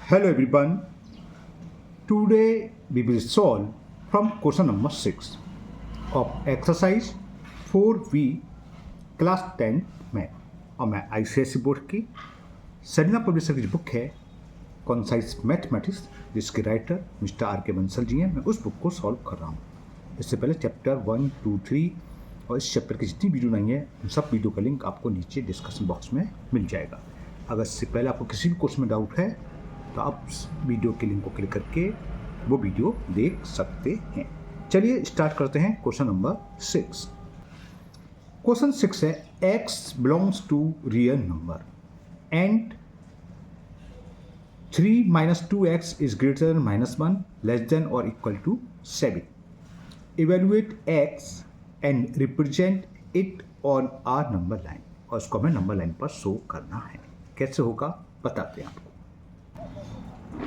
Hello everyone. Today we will solve from question number 6 of exercise 4V class 10 में। और मैं ICSE board की Serena publisher की book है कॉन्साइज मैथमेटिक्स, जिसके राइटर मिस्टर आर के बंसल जी हैं। मैं उस बुक को सॉल्व कर रहा हूँ। इससे पहले चैप्टर 1, 2, 3 और इस चैप्टर की जितनी वीडियो नहीं है उन सब वीडियो का लिंक आपको नीचे डिस्क्रिप्शन बॉक्स में मिल जाएगा। अगर इससे पहले आपको किसी भी कोर्स में डाउट है तो आप वीडियो के लिंक को क्लिक करके वो वीडियो देख सकते हैं। चलिए स्टार्ट करते हैं क्वेश्चन नंबर 6। क्वेश्चन 6 है x belongs to real number and 3 minus 2x is greater than -1 less than or equal to 7. Evaluate x and represent it on our number line। और उसको हमें नंबर लाइन पर show करना है। कैसे होगा बताते हैं आपको।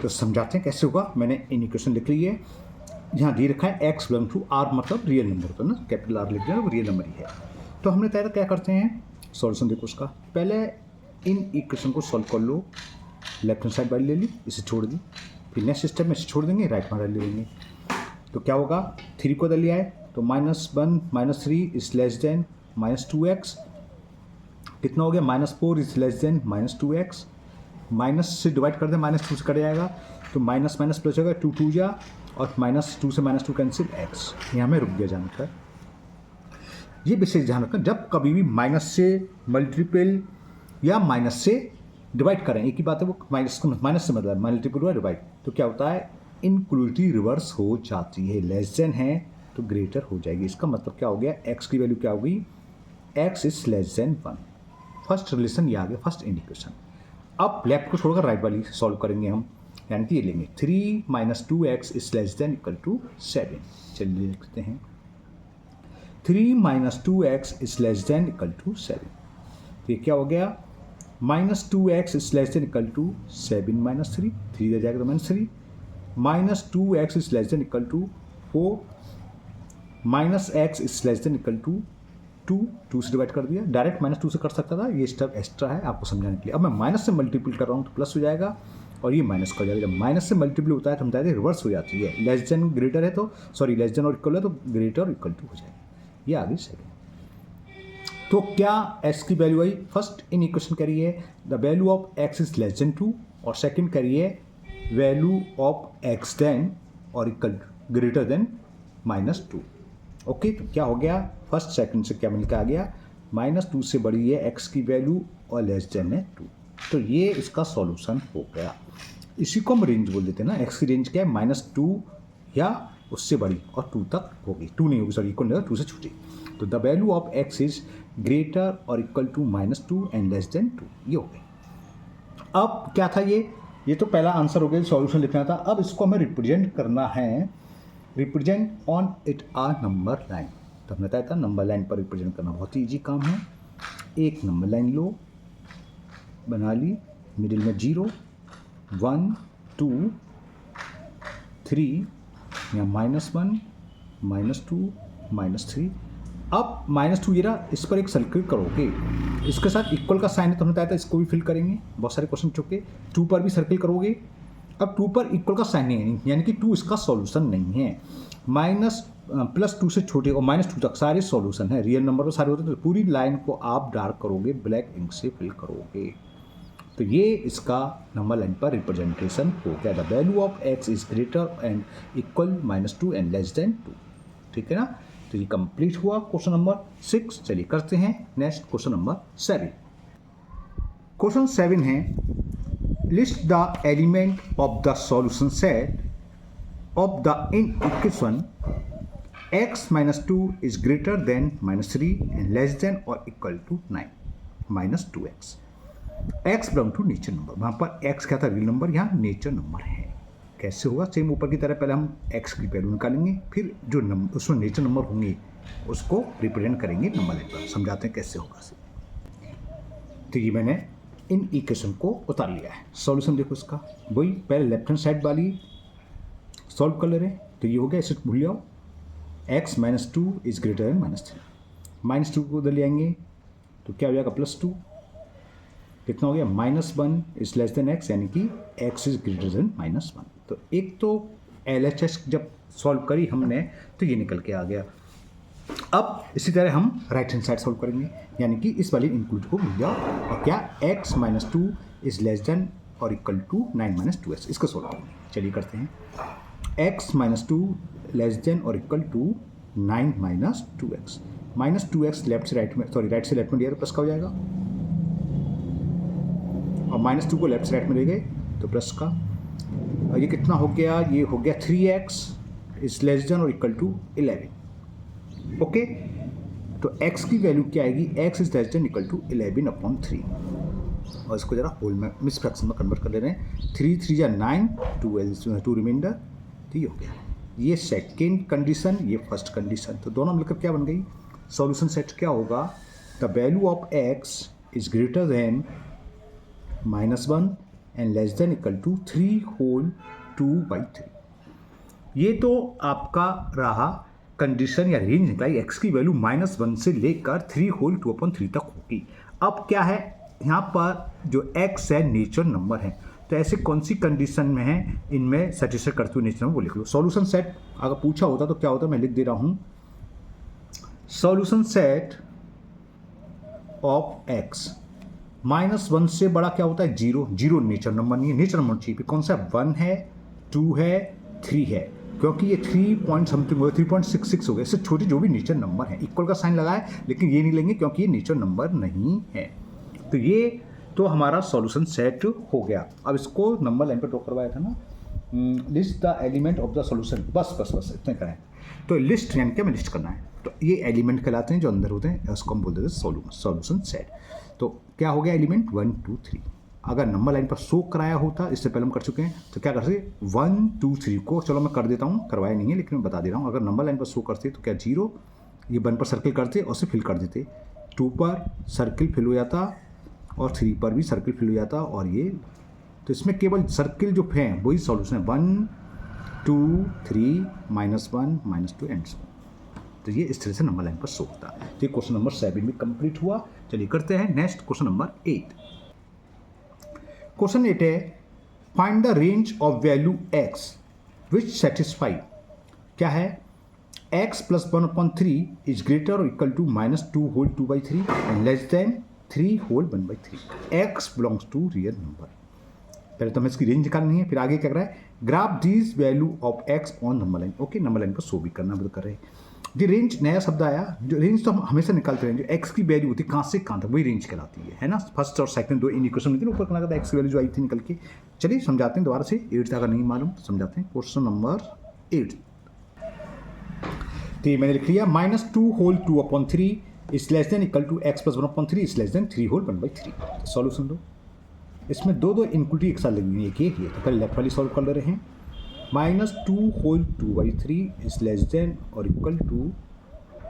तो समझाते हैं कैसे होगा। मैंने इन इक्वेशन लिख ली है। यहाँ दे रखा है x बिलोंग टू r, मतलब रियल नंबर होता है ना, कैपिटल R लिख दिया, वो रियल नंबर ही है। तो हमने तय क्या करते हैं, सॉल्यूशन देखो उसका। पहले इन इक्वेशन को सॉल्व कर लो। लेफ्ट हैंड साइड वाली ले ली, इसे छोड़ दी। फिर नेक्स्ट स्टेप में इसे छोड़ देंगे, राइट में ले लेंगे। तो क्या होगा, 3 को इधर लिया है तो -1 -3 इज लेस देन -2x। कितना हो गया, -4 is less then -2x। Minus से डिवाइड कर दें, -2 से कट जाएगा तो माइनस माइनस प्लस होगा, 2 2 जा और -2 से -2 कैंसिल x। यहाँ में रुक गया जानकर। ये विशेष ध्यान रखना, जब कभी भी माइनस से मल्टीपल या माइनस से डिवाइड करें, एक ही बात है, वो माइनस से मतलब मल्टीपल हुआ डिवाइड, तो क्या होता है, इनक्वलिटी रिवर्स हो जाती है। लेस देन है तो ग्रेटर हो जाएगी। इसका मतलब क्या हो गया, x की वैल्यू क्या होगी, x is less then 1। First relation ये आ गया, फर्स्ट इंडिकेशन। अब लेफ्ट को छोड़कर राइट वाली सॉल्व करेंगे हम, यानी कि ये लेंगे 3 - 2x is less than equal to 7। चलिए लिखते हैं 3 - 2x is less than equal to 7। तो ये क्या हो गया, -2x is less than equal to 7 - 3, 3 इधर जाएगा तो -3, -2x is less than equal to 4, -x is less than equal to 2 से डिवाइड कर दिया। डायरेक्ट -2 से कर सकता था, ये स्टेप एक्स्ट्रा है आपको समझाने के लिए। अब मैं माइनस से मल्टीपल कर रहा हूँ तो प्लस हो जाएगा और ये माइनस कर जाएगा। जब माइनस से मल्टीपल होता है तो हम बताते हैं रिवर्स हो जाती है। लेस देन ग्रेटर है तो सॉरी लेस देन और इक्वल है तो ग्रेटर और इक्वल टू हो जाएगा। ये आगे सेकंड। तो क्या x की value I, first in equation करी है the value of x is less than 2 और सेकेंड करी है वैल्यू ऑफ x देन और इक्वल ग्रेटर देन -2। ओके, तो क्या हो गया, फर्स्ट सेकंड से क्या मिल के आ गया, -2 से बड़ी है x की वैल्यू और लेस देन है 2। तो ये इसका सॉल्यूशन हो गया। इसी को हम रेंज बोल देते हैं ना, x की रेंज क्या है, -2 या उससे बड़ी और 2 तक होगी, 2 नहीं होगी सॉरी, इक्वल नहीं, 2 से छोटी। तो the value of x is greater और equal to -2 and less than 2, ये हो गया। अब क्या था ये तो पहला आंसर हो गया, सॉल्यूशन लिखना था। अब इसको हमें रिप्रेजेंट करना है, represent on it R number line. तो हमने बताया था नंबर लाइन पर रिप्रेजेंट करना बहुत ही ईजी काम है। एक नंबर लाइन लो, बना ली, मिडिल में 0 1 2 3, या -1 -2 -3। अब -2 ये रहा, इस पर एक सर्किल करोगे, इसके साथ इक्वल का साइन है तो हमने बताया था इसको भी फिल करेंगे। बहुत सारे क्वेश्चन चुके, 2 पर भी सर्किल करोगे। अब 2 पर इक्वल का साइन नहीं है, यानी कि 2 इसका सॉल्यूशन नहीं है। +2 से छोटे और -2 तक सारे सॉल्यूशन है, रियल नंबर तो सारे होते हैं। तो पूरी लाइन को आप डार्क करोगे, ब्लैक इंक से फिल करोगे। तो ये इसका नंबर लाइन पर रिप्रेजेंटेशन हो गया। The value of x is greater and equal -2 and less than 2। ठीक है ना, तो ये कंप्लीट हुआ क्वेश्चन नंबर 6। चलिए करते हैं नेक्स्ट क्वेश्चन नंबर 7। क्वेश्चन 7 है list the element of the solution set of the in equation x - 2 is greater than -3 and less than or equal to 9 - 2x। x belong to nature number, वहाँ पर x क्या था, real number, यहाँ nature number है। कैसे होगा, same ऊपर की तरह पहले हम x की वैल्यू निकालेंगे, फिर जो नंबर उसमें नेचर नंबर होंगे उसको रिप्रेजेंट करेंगे नंबर लाइन पर। समझाते हैं कैसे होगा। तो ये मैंने इन इक्वेशन को उतार लिया है। सॉल्यूशन देखो इसका, वही पहले लेफ्ट हैंड साइड वाली सॉल्व कर ले रहे। तो ये हो गया, इसे भूल जाओ, x - 2 इज ग्रेटर देन -3। -2 को उधर ले आएंगे तो क्या हो जाएगा, +2। कितना हो गया -1 इज लेस देन x, यानी कि x इज ग्रेटर देन -1। तो एक तो LHS जब सॉल्व करी हमने तो ये निकल के आ गया। अब इसी तरह हम राइट हैंड साइड सॉल्व करेंगे, यानी कि इस वाली इंक्लूड को मिल जाओ और क्या x - 2 इज लेस देन और इक्वल टू 9 - 2x, इसको सॉल्व करेंगे। चलिए करते हैं। x - 2 लेस देन और equal to 9 - 2x। -2x left से राइट में, सॉरी राइट से लेफ्ट में लिया तो प्लस का हो जाएगा, और -2 को लेफ्ट से राइट में ले गए तो प्लस का। और ये कितना हो गया, ये हो गया 3x इज लेस देन और इक्वल टू 11। ओके, तो x की वैल्यू क्या आएगी, x is less than equal to 11/3। और इसको जरा होल में मिस फ्रैक्शन में कन्वर्ट कर ले रहे हैं। 3 3 जा 9, 2 रिमाइंडर, तो ये हो गया। ये सेकेंड कंडीशन, ये फर्स्ट कंडीशन, तो दोनों मिलकर क्या बन गई, सॉल्यूशन सेट क्या होगा, the value of x is greater than -1 and less than equal to 3 whole 2/3। ये तो आपका रहा कंडीशन या रेंज निकला, x की वैल्यू -1 से लेकर 3 होल 2/3 तक होगी। अब क्या है यहाँ पर, जो x है नेचर नंबर है, तो ऐसे कौन सी कंडीशन में है इनमें सेटिस्फाई करते हुए नेचर नंबर वो लिख लो। सॉल्यूशन सेट अगर पूछा होता तो क्या होता, मैं लिख दे रहा हूँ, सॉल्यूशन सेट ऑफ x -1 से बड़ा क्या होता है, 0। 0 नेचर नंबर नहीं है, नेचर नंबर चाहिए। कौन सा, 1 है, 2 है, 3 है, क्योंकि ये 3 पॉइंट समथिंग हो गया, 3.66 हो गया। इससे छोटे जो भी नेचर नंबर है, इक्वल का साइन लगाए, लेकिन ये नहीं लेंगे क्योंकि ये नेचर नंबर नहीं है। तो ये तो हमारा सॉल्यूशन सेट हो गया। अब इसको नंबर लाइन पर ड्रॉ करवाया था ना, list the element of the solution, बस इतने करें। तो लिस्ट यानी कि हमें लिस्ट करना है, तो ये एलिमेंट कहलाते हैं जो अंदर होते हैं, उसको हम बोल देते हैं सॉल्यूशन सेट। तो क्या हो गया एलिमेंट 1 2 3। अगर नंबर लाइन पर शो कराया होता, इससे पहले हम कर चुके हैं, तो क्या करते 1 2 3 को, चलो मैं कर देता हूँ, करवाया नहीं है लेकिन मैं बता दे रहा हूँ। अगर नंबर लाइन पर शो करते तो क्या 0, ये 1 पर सर्किल करते और उसे फिल कर देते, 2 पर सर्किल फिल हो जाता और 3 पर भी सर्किल फिल हो जाता, और ये तो इसमें केवल सर्किल जो हैं वही सॉल्यूशन है, 1 2 3 -1 -2 एंड सो। तो ये इस तरह से नंबर लाइन पर शो होता है। तो ये क्वेश्चन नंबर 7 भी कंप्लीट हुआ। चलिए करते हैं नेक्स्ट क्वेश्चन नंबर 8। क्वेश्चन 8 है, find the range of value x which satisfy, क्या है, x + 1/3 इज ग्रेटर और equal to -2 whole 2/3 and less than 3 whole 1/3। x belongs to real number. पहले तो हमें इसकी रेंज निकालनी है, फिर आगे क्या कर रहा है, graph these value of x on number line. Okay, number line पर शो भी करना कर रहे हैं। जो रेंज नया शब्द आया, जो रेंज तो हम हमेशा निकालते हैं, जो x की वैल्यू होती है कहाँ से कहाँ तक, वही रेंज कहलाती है ना। फर्स्ट और सेकंड दो इन इक्वेशन में ऊपर करना था, x की वैल्यू जो आई थी निकल के। चलिए समझाते हैं दोबारा से, 8 अगर नहीं मालूम तो समझाते हैं। क्वेश्चन नंबर 8, तो ये मैंने लिख लिया, -2 whole 2/3 is less than equal to x + 1/3 is less than 3 whole 1/3। Solution दो, इसमें दो इनक्लूडिव एक साथ लगी हुई है, एक ये तो पहले लेफ्ट वाली सॉल्व कर ले रहे हैं। -2 होल 2/3 इज लेस देन और इक्वल टू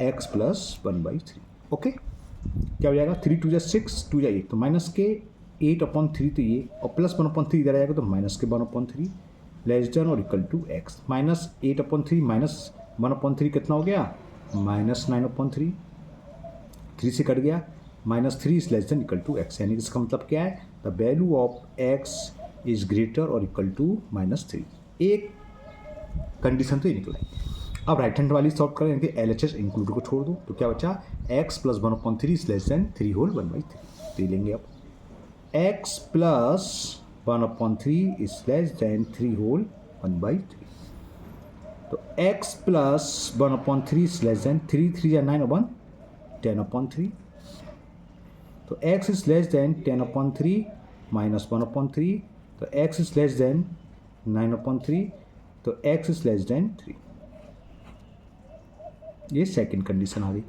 x + 1/3। ओके, क्या हो जाएगा, 3 2 6, 2 1, तो माइनस के 8/3 तो ये, और प्लस 1/3 इधर आएगा तो माइनस के 1/3 लेस देन और इक्वल टू x। -8/3 -1/3 कितना हो गया, -9/3, 3 से कट गया, -3 is less than equal to x, यानी इसका मतलब क्या है, the value of x is greater और इक्वल टू -3। एक कंडीशन तो ये निकला है। अब राइट हैंड वाली सॉल्व करें, LHS इंक्लूड को छोड़ दो, तो क्या बचा, x + 1/3 is less than 3 whole 1/3। तो ये लेंगे अब, x + 1/3 is less than 3 whole 1/3। तो x + 1/3 इज लेस देन 3 3 या 9 1 10/3। तो x इज लेस देन 10/3 -1/3, तो x इज लेस देन 9/3, तो x इज लेस देन 3। ये सेकंड कंडीशन आ गई।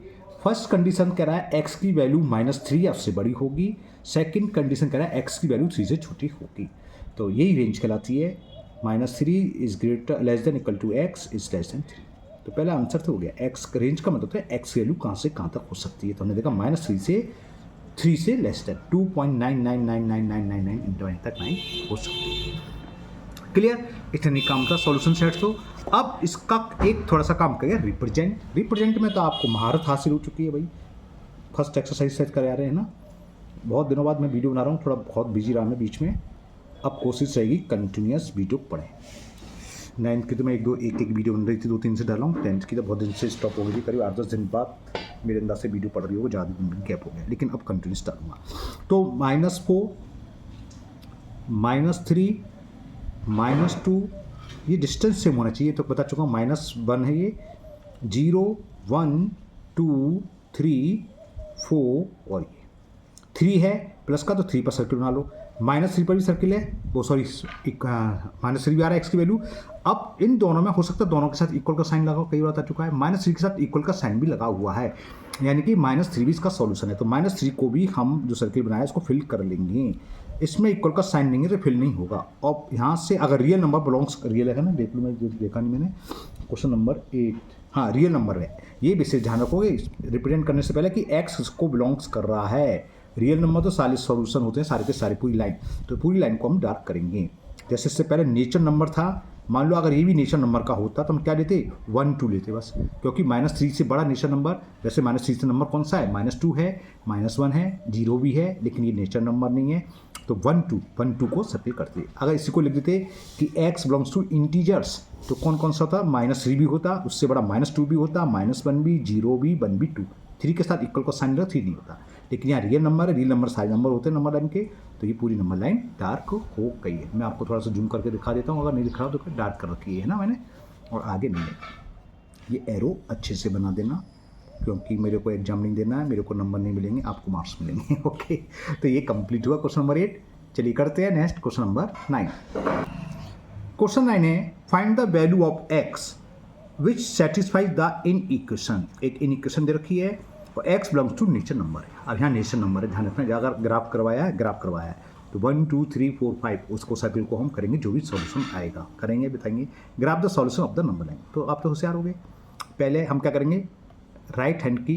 फर्स्ट कंडीशन कह रहा है x की वैल्यू -3 या उससे बड़ी होगी, सेकंड कंडीशन कह रहा है x की वैल्यू 3 से छोटी होगी। तो यही रेंज कहलाती है, -3 is greater less than equal to x is less than 3। तो पहला आंसर तो हो गया, x रेंज का मतलब है x की वैल्यू कहाँ से कहाँ तक हो सकती है। तो हमने देखा -3 से 3 से लेस देन 2.99999999 इंटू तक 9 हो सकती है। क्लियर, इतनी काम था सॉल्यूशन सेट। तो अब इसका एक थोड़ा सा काम करें, रिप्रेजेंट में तो आपको महारत हासिल हो चुकी है भाई, फर्स्ट एक्सरसाइज सेट कर आ रहे हैं ना। बहुत दिनों बाद मैं वीडियो बना रहा हूँ, थोड़ा बहुत बिजी रहा मैं बीच में। अब कोशिश रहेगी कंटिन्यूस वीडियो पढ़ें। 9th की तो मैं एक वीडियो बन रही थी, 2-3 से डाला हूँ। 10th की तो बहुत दिन से स्टॉप हो गई थी, करीब 8-10 दिन बाद मेरे अंदर से वीडियो पढ़ रही हो, ज़्यादा दिन गैप हो गया, लेकिन अब कंटिन्यूस डालूंगा। तो -4, -3, -2, ये डिस्टेंस सेम होना चाहिए, तो बता चुका हूँ। -1 है ये, 0, 1, 2, 3, 4 और ये 3 है प्लस का, तो 3 पर सर्किल बना लो। -3 पर भी सर्किल है, वो सॉरी -3 भी आ रहा है एक्स की वैल्यू। अब इन दोनों में हो सकता है दोनों के साथ इक्वल का साइन लगाओ, कई बार आ चुका है। -3 के साथ इक्वल का साइन भी लगा हुआ है, यानी कि -3 भी इसका सॉल्यूशन है। तो -3 को भी हम जो सर्किल बनाया इसको फिल कर लेंगे। इसमें इक्वल का साइन नहीं है तो फिल नहीं होगा। और यहाँ से अगर रियल नंबर बिलोंग्स, रियल है ना, देख लो, मैं देखा नहीं मैंने, क्वेश्चन नंबर 8, हाँ रियल नंबर है ये। विशेष ध्यान रखोगे रिप्रेजेंट करने से पहले कि एक्स को बिलोंग्स कर रहा है। रियल नंबर तो सारे सॉल्यूशन होते हैं, सारे के सारे पूरी लाइन, तो पूरी लाइन को हम डार्क करेंगे। जैसे इससे पहले नेचर नंबर था, मान लो अगर ये भी नेचर नंबर का होता तो हम क्या लेते, 1, 2 लेते बस, क्योंकि -3 से बड़ा नेचर नंबर। वैसे -3 से नंबर कौन सा है, -2 है, -1 है, 0 भी है, लेकिन ये नेचर नंबर नहीं है, तो 1, 2 को सर्किल करते। अगर इसी को लिख देते कि x बिलोंग्स टू इंटीजर्स, तो कौन कौन सा होता, -3 भी होता, उससे बड़ा -2 भी होता, -1 भी, 0 भी, 1 भी, 2। 3 के साथ इक्वल का साइन लगा, 3 नहीं होता। लेकिन यहाँ रियल नंबर है, रियल नंबर सारे नंबर होते हैं नंबर लाइन के, तो ये पूरी नंबर लाइन डार्क हो गई है। मैं आपको थोड़ा सा जूम करके दिखा देता हूँ, अगर नहीं दिख रहा तो डार्क कर रखी है ना मैंने, और आगे नहीं है। ये एरो अच्छे से बना देना, क्योंकि मेरे को एग्जाम नहीं देना है, मेरे को नंबर नहीं मिलेंगे, आपको मार्क्स मिलेंगे। ओके, तो ये कंप्लीट हुआ क्वेश्चन नंबर 8। चलिए करते हैं नेक्स्ट क्वेश्चन नंबर 9। क्वेश्चन 9 है, find the value of X which satisfies the inequation. एक इन इक्वेशन दे रखी है और X belongs to nature number है। अब यहाँ नेचर नंबर है, ध्यान रखना, अगर ग्राफ करवाया है तो 1, 2, 3, 4, 5 उसको सर्किल को हम करेंगे, जो भी सॉल्यूशन आएगा करेंगे, बताएंगे। Graph the solution of the number line. तो आप तो होशियार हो गए। पहले हम क्या करेंगे, राइट हैंड की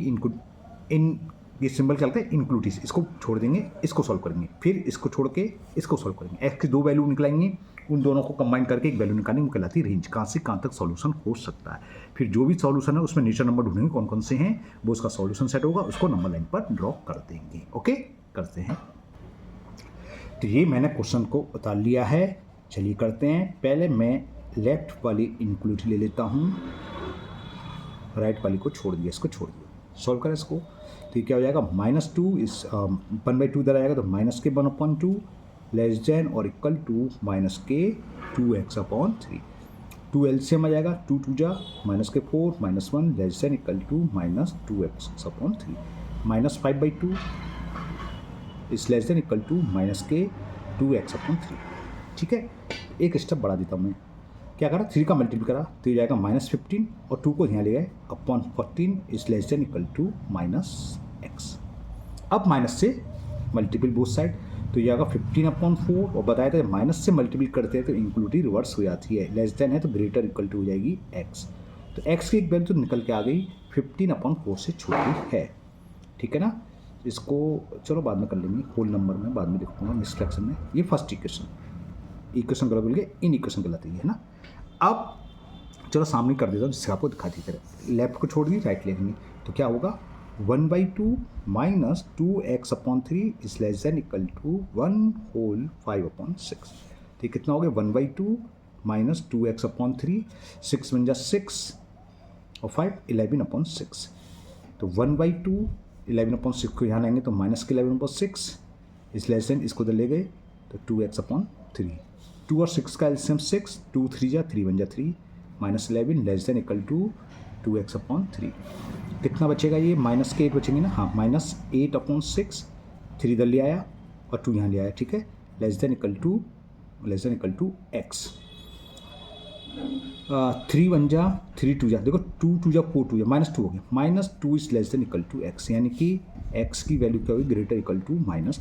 इन ये सिंबल क्या लगता है, इंक्लूडिस, इसको छोड़ देंगे, इसको सॉल्व करेंगे, फिर इसको छोड़ के इसको सॉल्व करेंगे। एक्स की 2 वैल्यू निकलाएंगे, उन दोनों को कंबाइन करके एक वैल्यू निकालने में कहलाती है रेंज, कहाँ से कहाँ तक सॉल्यूशन हो सकता है। फिर जो भी सॉल्यूशन है उसमें नेचर नंबर ढूंढेंगे कौन कौन से हैं, वो उसका सॉल्यूशन सेट होगा, उसको नंबर लाइन पर ड्रॉ कर देंगे। ओके, करते हैं। तो ये मैंने क्वेश्चन को उतार लिया है, चलिए करते हैं। पहले मैं लेफ्ट वाली इंक्लूड ले लेता हूँ, राइट वाली को छोड़ दिया, इसको छोड़ दिया, सॉल्व करें इसको। तो ये क्या हो जाएगा, -2 इस 1/2 इधर आएगा, तो -k 1/2 लेस देन और equal to -k 2x/3। 2 LCM आ जाएगा, 2 2 जा -k 4 -1 less than equal to -2x/3। -5/2 is less than equal to -k 2x/3। ठीक है, एक स्टेप बढ़ा देता हूँ मैं, क्या करा, 3 का मल्टीपल करा तो ये जाएगा -15 और 2 को यहाँ ले गए upon 14 is less than equal to -x। अब माइनस से मल्टीपल बोथ साइड, तो ये आएगा 15/4, और बताया था माइनस से मल्टीपल करते हैं तो इंक्लूडिव रिवर्स हो जाती है, लेस देन है तो ग्रेटर इक्वल टू हो जाएगी x। तो x की एक वैल्यू तो निकल के आ गई, 15/4 से छोटी है। ठीक है ना, इसको चलो बाद में कर लेंगे, होल नंबर में बाद में लिखूंगा नेक्स्ट फ्रैक्शन में। ये फर्स्ट इक्वेशन गलत बोल गए, इन इक्वेशन गलत है ना। अब चलो सामने कर देता हूँ जिससे आपको दिखा दी तरह, लेफ्ट को छोड़ दी राइट ले लेंगे, तो क्या होगा 1/2 minus 2x/3 is less than equal to 1 whole 5/6। तो कितना हो गया, 1/2 माइनस 2x/3, 6 बन जा 6 और 5 11/6। तो 1/2 11/6 को यहाँ लाएंगे तो माइनस के 11/6 इस लेस देन, इसको तो ले गए तो 2x/3। 2 और 6 का एलसीएम 6, 2 3 जा 3 बन जा 3 -11 less than equal to 2x/3। कितना बचेगा, ये माइनस के 8 बचेंगे ना, हाँ -8/6, 3 इधर ले आया और 2 यहाँ ले आया। ठीक है, less than equal to x। 3 बन जा 3 2 जा, देखो 2 2 जा 4 2 जा -2 हो गया, -2 is less than equal to x, यानी कि x की वैल्यू क्या होगी, ग्रेटर इक्वल टू -2।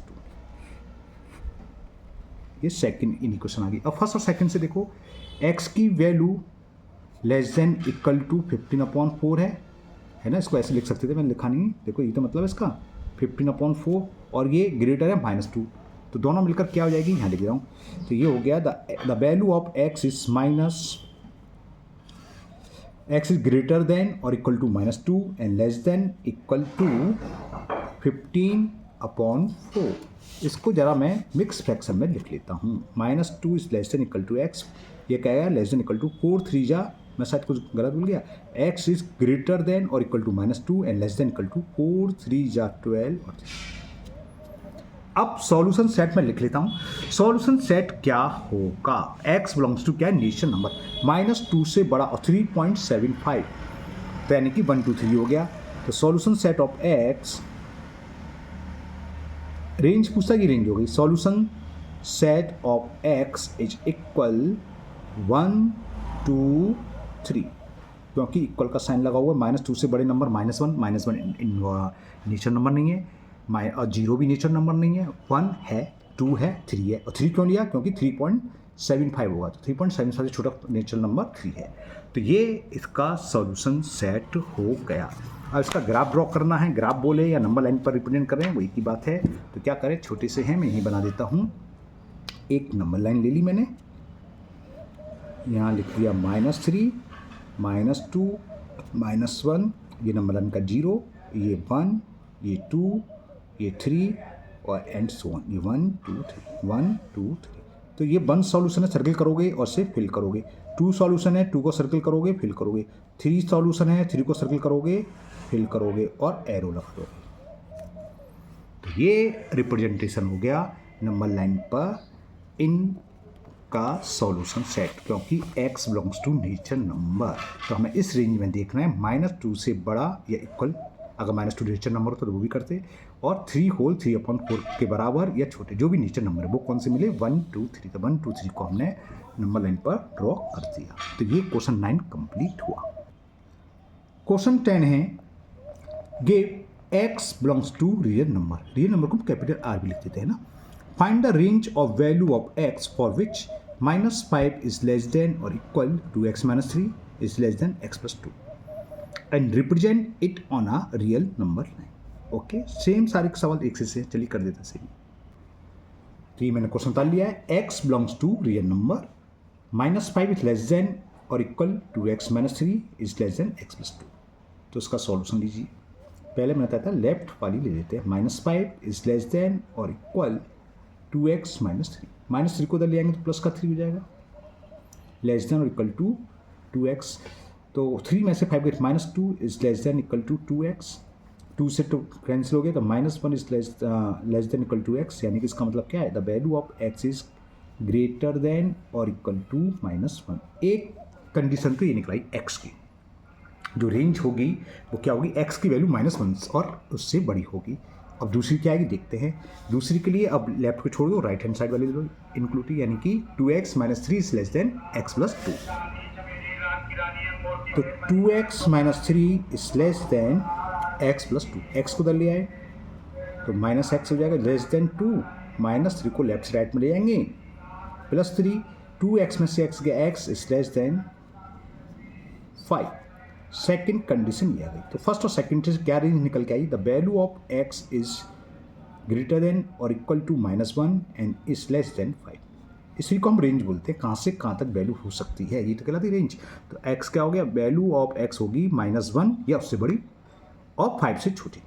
ये सेकंड इन इक्वेशन आ गई। अब फर्स्ट और सेकंड से देखो, x की value less than equal to 15/4 है ना, इसको ऐसे लिख सकते थे, मैंने लिखा नहीं, देखो ये तो मतलब इसका 15/4 और ये ग्रेटर है -2, तो दोनों मिलकर क्या हो जाएगी, यहाँ लिख रहा हूँ। तो ये हो गया the value of x is greater than और equal to -2 and less than equal to 15 upon 4। इसको ज़रा मैं मिक्स फ्रैक्शन में लिख लेता हूँ। -2 is less than equal to X, ये क्या है लेस देन इक्वल टू 4 3 जा, मैं शायद कुछ गलत बोल गया, एक्स इज ग्रेटर देन और equal to -2 and less than equal to 4 3 जा 12 और 3। अब सॉल्यूशन सेट में लिख लेता हूँ। सॉल्यूशन सेट क्या होगा, x बिलोंग्स टू क्या है नेचर नंबर, -2 से बड़ा और 3.75, तो यानी कि 1 2 3 हो गया। तो solution set of x, range पूछता की रेंज हो गई, solution set of x is equal 1 2 3, क्योंकि इक्वल का साइन लगा हुआ है। -2 से बड़े नंबर -1 नेचर नंबर नहीं है, और 0 भी नेचर नंबर नहीं है, 1 है 2 है 3 है, और 3 क्यों लिया, क्योंकि 3.75 होगा, तो 3.75 से छोटा नेचर नंबर 3 है। तो ये इसका सॉल्यूशन सेट हो गया। अब इसका ग्राफ ड्रॉ करना है, ग्राफ बोले या नंबर लाइन पर रिप्रेजेंट कर रहे हैं वही की बात है। तो क्या करें, छोटे से हैं, मैं यही बना देता हूँ। एक नंबर लाइन ले ली मैंने, यहाँ लिख दिया -3 -2 -1, ये नंबर लाइन का 0, ये 1 ये 2 ये 3 और एंड सो ऑन, ये 1 2 3 1 2 3। तो ये 1 सॉल्यूशन है, सर्किल करोगे और से फिल करोगे। 2 सॉल्यूशन है, 2 को सर्किल करोगे फिल करोगे। 3 सॉल्यूशन है, 3 को सर्किल करोगे फिल करोगे और एरो लगा दोगे। तो ये रिप्रेजेंटेशन हो गया नंबर लाइन पर इन का सॉल्यूशन सेट, क्योंकि x belongs to nature number. तो हमें इस रेंज में देखना है -2 से बड़ा या इक्वल, अगर -2 नेचर नंबर हो तो वो भी करते, और 3 होल 3/4 के बराबर या छोटे, जो भी नेचर नंबर है वो कौन से मिले 1 2 3। तो 1 2 3 को हमने नंबर लाइन पर ड्रॉ कर दिया। तो ये क्वेश्चन 9 कंप्लीट हुआ। क्वेश्चन 10 है, give x belongs to real number, real number को कैपिटल R भी लिख देते हैं ना। Find the range of value of x for which -5 is less than और equal to x - 3 is less than x + 2 and represent it on a real number line. Okay, same सारे सवाल एक से चलिए कर देते सेम। तो ये मैंने क्वेश्चन डाल लिया है, x belongs to real number, -5 is less than और equal to x - 3 is less than x + 2। तो इसका सॉल्यूशन लीजिए। पहले मैंने बताया था लेफ्ट वाली ले लेते हैं, -5 इज लेस देन और इक्वल टू x - 3, -3 को उधर ले आएंगे तो प्लस का 3 हो जाएगा, लेस देन और इक्वल टू 2x। तो 3 में से 5 get -2 is less than equal to 2x, 2 से 2 कैंसिल हो गया, तो -1 is less than equal to x, यानी कि इसका मतलब क्या है, the value of x is greater than और इक्वल टू -1। एक कंडीशन तो ये निकलाई x की, जो रेंज होगी वो क्या होगी, x की वैल्यू -1 और उससे बड़ी होगी। अब दूसरी क्या आएगी देखते हैं। दूसरी के लिए अब लेफ्ट को छोड़ दो, राइट हैंड साइड वाले लो इंक्लूड, यानी कि 2x - 3 is less than x + 2। तो 2x - 3 is less than x + 2, x को उधर ले आए तो -x हो जाएगा, लेस देन 2, -3 को लेफ्ट से राइट में ले जाएंगे, +3, 2x में से x गया, x is less than 5। Second condition ये आ गई। तो फर्स्ट और सेकेंड से क्या रेंज निकल के आई, the value of x is greater than और equal to -1 and is less than 5। इसी को हम रेंज बोलते हैं, कहाँ से कहाँ तक वैल्यू हो सकती है, ये तो कहलाती है रेंज। तो x क्या हो गया, वैल्यू ऑफ x होगी -1 या उससे बड़ी और 5 से छोटी,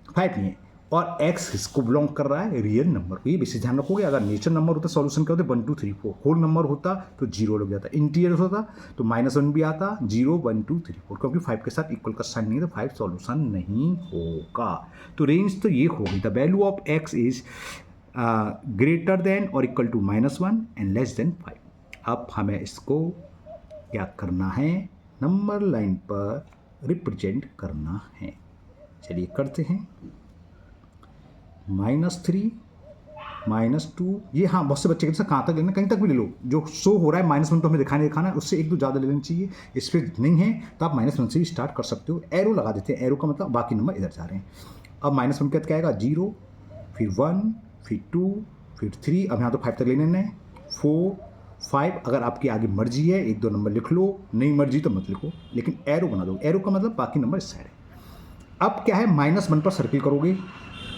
5 नहीं है, और x इसको बिलोंग कर रहा है रियल नंबर को। ये बेसिक ध्यान रखोगे, अगर नेचर नंबर होता सॉल्यूशन क्या होता 1 2 3 4, होल नंबर होता तो 0 लग जाता, इंटीजर होता तो -1 भी आता, 0 1 2 3 4, क्योंकि 5 के साथ इक्वल का साइन नहीं है तो 5 सॉल्यूशन नहीं होगा। तो रेंज तो ये होगी, the value of x is greater than और equal to -1 and less than 5। अब हमें इसको क्या करना है, नंबर लाइन पर रिप्रेजेंट करना है। चलिए करते हैं, -3 -2, ये हाँ बहुत से बच्चे के कहाँ तक लेना, कहीं तक भी ले लो, जो शो हो रहा है -1 तो हमें दिखाना है, उससे 1 2 ज़्यादा ले लेना चाहिए। इस पर नहीं है तो आप -1 से भी स्टार्ट कर सकते हो। एरो लगा देते हैं, एरो का मतलब बाकी नंबर इधर जा रहे हैं। अब -1 के बाद क्या आएगा, 0, फिर 1, फिर 2, फिर 3, अब यहाँ तो 5 तक लेने हैं, 4 5। अगर आपकी आगे मर्जी है 1 2 नंबर लिख लो, नहीं मर्जी तो मत लिखो, लेकिन एरो बना दो। एरो का मतलब बाकी नंबर इस साइड है। अब क्या है, -1 पर सर्किल करोगे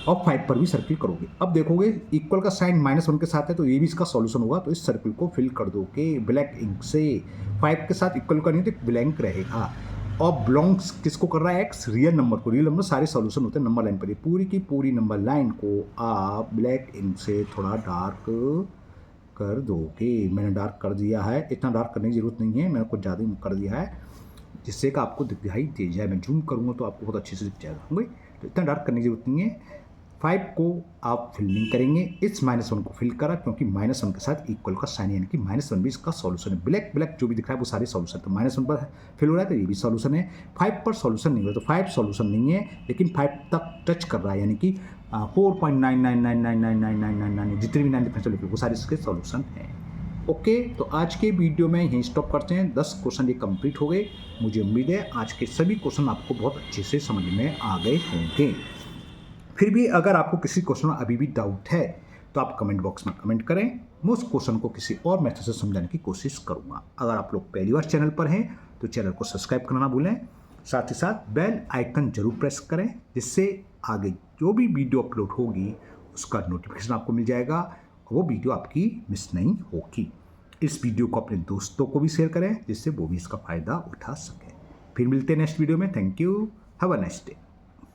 और 5 पर भी सर्किल करोगे। अब देखोगे इक्वल का साइन -1 के साथ है तो ये भी इसका सॉल्यूशन होगा, तो इस सर्किल को फिल कर दोगे ब्लैक इंक से। 5 के साथ इक्वल का नहीं तो ब्लैंक रहेगा। और बिलोंग्स किसको कर रहा है, एक्स रियल नंबर को। रियल नंबर सारे सॉल्यूशन होते हैं नंबर लाइन पर। ये पूरी की पूरी नंबर लाइन को आप ब्लैक इंक से थोड़ा डार्क कर दोगे। मैंने डार्क कर दिया है, इतना डार्क करने की जरूरत नहीं है, मैंने कुछ ज़्यादा कर दिया है जिससे कि आपको दिखाई दे जाए। मैं जूम करूँगा तो आपको बहुत अच्छे से दिख जाएगा। होंगे तो इतना डार्क करने की जरूरत नहीं है। 5 को आप फिल नहीं करेंगे, इस -1 को फिल करा क्योंकि -1 के साथ इक्वल का साइन, यानी कि -1 भी इसका सॉल्यूशन है। ब्लैक ब्लैक जो भी दिख रहा है वो सारे सॉल्यूशन, तो -1 पर फिल हो रहा है तो ये भी सॉल्यूशन है। 5 पर सॉल्यूशन नहीं हो रहा तो 5 सॉल्यूशन नहीं है, लेकिन 5 तक टच कर रहा है, यानी कि 4.99999999 जितने भी 9 डिफरेंशियल लिखे वो सारे इसके सॉल्यूशन हैं। ओके, तो आज के वीडियो में यहीं स्टॉप करते हैं। 10 क्वेश्चन ये कंप्लीट हो गए। मुझे उम्मीद है आज के सभी क्वेश्चन आपको बहुत अच्छे से समझ में आ गए होंगे। फिर भी अगर आपको किसी क्वेश्चन में अभी भी डाउट है तो आप कमेंट बॉक्स में कमेंट करें, मैं उस क्वेश्चन को किसी और मेथड से समझाने की कोशिश करूंगा। अगर आप लोग पहली बार चैनल पर हैं तो चैनल को सब्सक्राइब करना ना भूलें, साथ ही साथ बेल आइकन जरूर प्रेस करें, जिससे आगे जो भी वीडियो अपलोड होगी उसका नोटिफिकेशन आपको मिल जाएगा और वो वीडियो आपकी मिस नहीं होगी। इस वीडियो को अपने दोस्तों को भी शेयर करें जिससे वो भी इसका फ़ायदा उठा सकें। फिर मिलते हैं नेक्स्ट वीडियो में। Thank you, have a nice day.